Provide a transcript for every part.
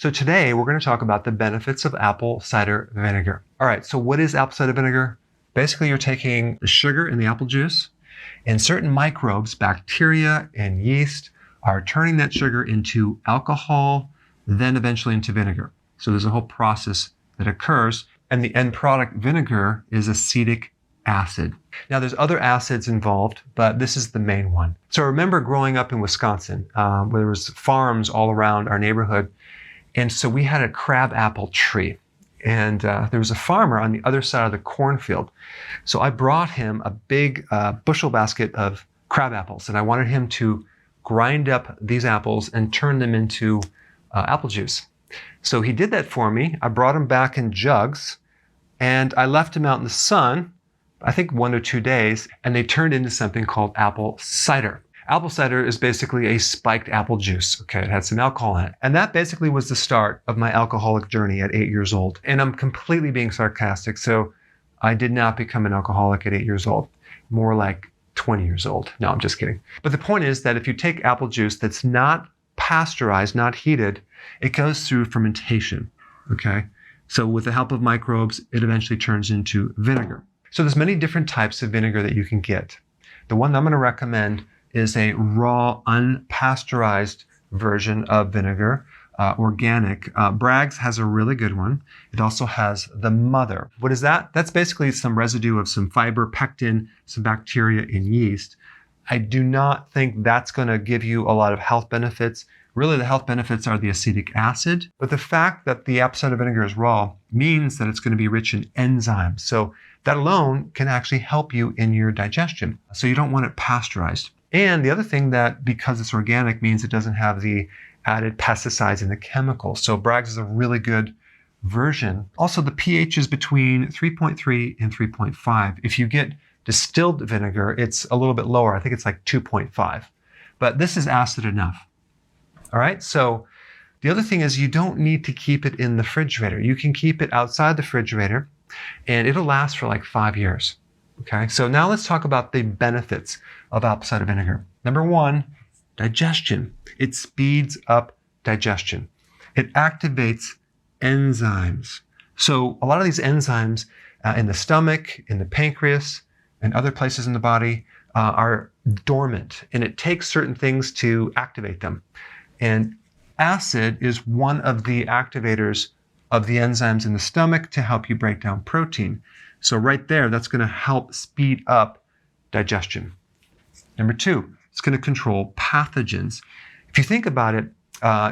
So today we're going to talk about the benefits of apple cider vinegar. All right, so what is apple cider vinegar? Basically, you're taking the sugar in the apple juice, and certain microbes, bacteria and yeast, are turning that sugar into alcohol, then eventually into vinegar. So there's a whole process that occurs, and the end product, vinegar, is acetic acid. Now there's other acids involved, but this is the main one. So I remember growing up in Wisconsin, where there was farms all around our neighborhood, and so we had a crab apple tree. And there was a farmer on the other side of the cornfield. So I brought him a big bushel basket of crab apples, and I wanted him to grind up these apples and turn them into apple juice. So he did that for me. I brought them back in jugs, and I left them out in the sun, I think 1 or 2 days, and they turned into something called apple cider. Apple cider is basically a spiked apple juice. Okay, it had some alcohol in it. And that basically was the start of my alcoholic journey at 8 years old. And I'm completely being sarcastic, so I did not become an alcoholic at 8 years old. More like 20 years old. No, I'm just kidding. But the point is that if you take apple juice that's not pasteurized, not heated, it goes through fermentation, okay? So with the help of microbes, it eventually turns into vinegar. So there's many different types of vinegar that you can get. The one I'm going to recommend is a raw, unpasteurized version of vinegar, organic. Bragg's has a really good one. It also has the mother. What is that? That's basically some residue of some fiber, pectin, some bacteria, and yeast. I do not think that's going to give you a lot of health benefits. Really, the health benefits are the acetic acid. But the fact that the apple cider vinegar is raw means that it's going to be rich in enzymes. So that alone can actually help you in your digestion. So you don't want it pasteurized. And the other thing that, because it's organic, means it doesn't have the added pesticides and the chemicals. So Bragg's is a really good version. Also, the pH is between 3.3 and 3.5. If you get distilled vinegar, it's a little bit lower. I think it's like 2.5. But this is acid enough. All right, so the other thing is you don't need to keep it in the refrigerator. You can keep it outside the refrigerator, and it'll last for like 5 years. Okay, so now let's talk about the benefits of apple cider vinegar. Number one, digestion. It speeds up digestion. It activates enzymes. So a lot of these enzymes in the stomach, in the pancreas, and other places in the body are dormant, and it takes certain things to activate them. And acid is one of the activators of the enzymes in the stomach to help you break down protein. So right there, that's going to help speed up digestion. Number two, it's going to control pathogens. If you think about it,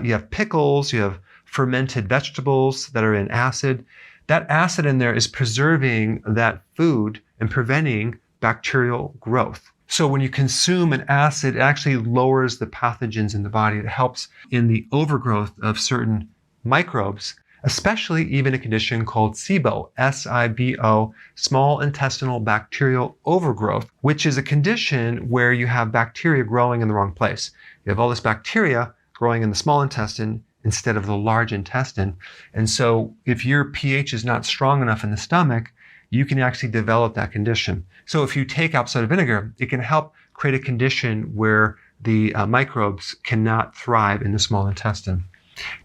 you have pickles, you have fermented vegetables that are in acid. That acid in there is preserving that food and preventing bacterial growth. So when you consume an acid, it actually lowers the pathogens in the body. It helps in the overgrowth of certain microbes, especially even a condition called SIBO, S-I-B-O, small intestinal bacterial overgrowth, which is a condition where you have bacteria growing in the wrong place. You have all this bacteria growing in the small intestine instead of the large intestine. And so if your pH is not strong enough in the stomach, you can actually develop that condition. So if you take apple cider vinegar, it can help create a condition where the microbes cannot thrive in the small intestine.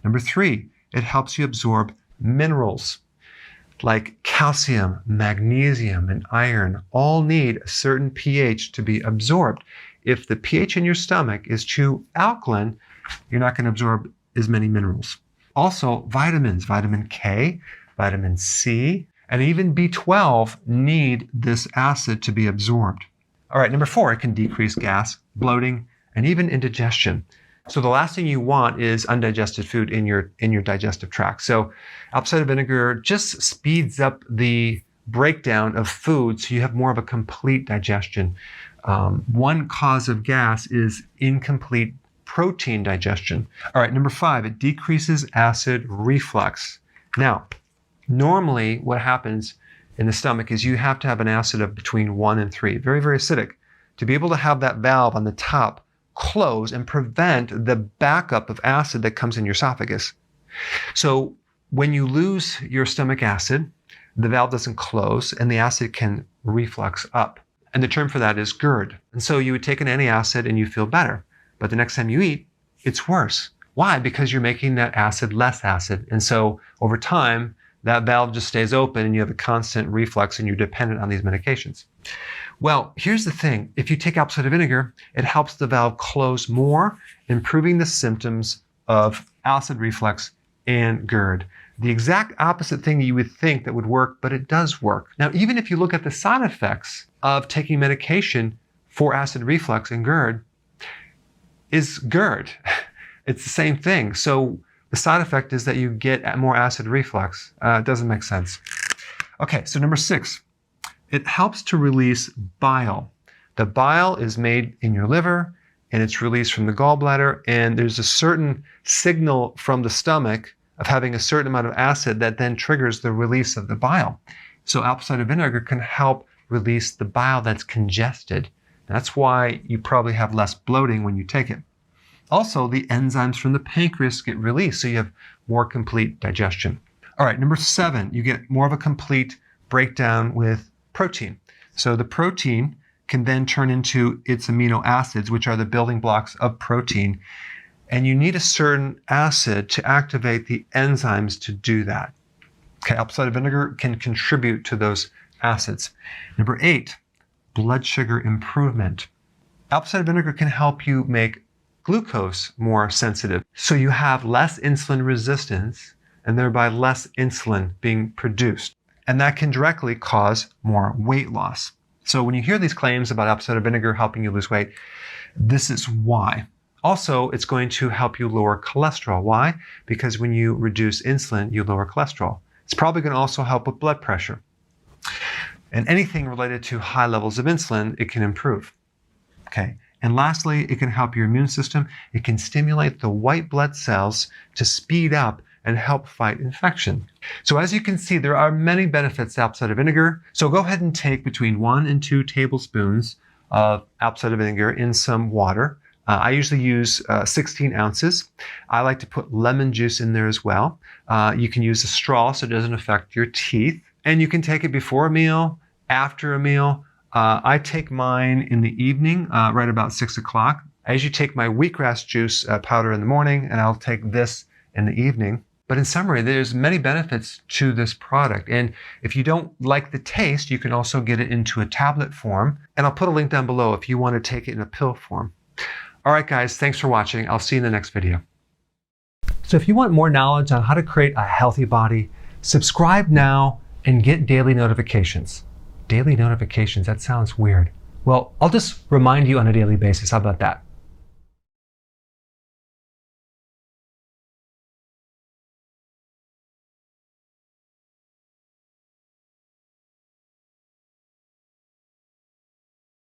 Number three, it helps you absorb minerals like calcium, magnesium, and iron. All need a certain pH to be absorbed. If the pH in your stomach is too alkaline, you're not going to absorb as many minerals. Also, vitamins, vitamin K, vitamin C, and even B12 need this acid to be absorbed. All right, number four, it can decrease gas, bloating, and even indigestion. So the last thing you want is undigested food in your digestive tract. So apple cider vinegar just speeds up the breakdown of food so you have more of a complete digestion. One cause of gas is incomplete protein digestion. All right, number five, it decreases acid reflux. Now, normally what happens in the stomach is you have to have an acid of between 1 and 3, very, very acidic, to be able to have that valve on the top close and prevent the backup of acid that comes in your esophagus. So when you lose your stomach acid, the valve doesn't close and the acid can reflux up. And the term for that is GERD. And so you would take an antacid and you feel better. But the next time you eat, it's worse. Why? Because you're making that acid less acid. And so over time, that valve just stays open and you have a constant reflux and you're dependent on these medications. Well, here's the thing. If you take apple cider vinegar, it helps the valve close more, improving the symptoms of acid reflux and GERD. The exact opposite thing you would think that would work, but it does work. Now, even if you look at the side effects of taking medication for acid reflux and GERD, is GERD. It's the same thing. So the side effect is that you get more acid reflux. It doesn't make sense. Okay, so number 6, it helps to release bile. The bile is made in your liver and it's released from the gallbladder, and there's a certain signal from the stomach of having a certain amount of acid that then triggers the release of the bile. So apple cider vinegar can help release the bile that's congested. That's why you probably have less bloating when you take it. Also, the enzymes from the pancreas get released, so you have more complete digestion. All right, number 7, you get more of a complete breakdown with protein. So the protein can then turn into its amino acids, which are the building blocks of protein. And you need a certain acid to activate the enzymes to do that. Okay, apple cider vinegar can contribute to those acids. Number 8, blood sugar improvement. Apple cider vinegar can help you make glucose more sensitive. So you have less insulin resistance and thereby less insulin being produced. And that can directly cause more weight loss. So when you hear these claims about apple cider vinegar helping you lose weight, this is why. Also, it's going to help you lower cholesterol. Why? Because when you reduce insulin, you lower cholesterol. It's probably going to also help with blood pressure. And anything related to high levels of insulin, it can improve. Okay. And lastly, it can help your immune system. It can stimulate the white blood cells to speed up and help fight infection. So as you can see, there are many benefits to apple cider vinegar. So go ahead and take between 1 and 2 tablespoons of apple cider vinegar in some water. I usually use 16 ounces. I like to put lemon juice in there as well. You can use a straw so it doesn't affect your teeth. And you can take it before a meal, after a meal. I take mine in the evening, right about 6 o'clock. I usually take my wheatgrass juice powder in the morning, and I'll take this in the evening. But in summary, there's many benefits to this product. And if you don't like the taste, you can also get it into a tablet form. And I'll put a link down below if you want to take it in a pill form. All right, guys, thanks for watching. I'll see you in the next video. So if you want more knowledge on how to create a healthy body, subscribe now and get daily notifications. Daily notifications, that sounds weird. Well, I'll just remind you on a daily basis. How about that?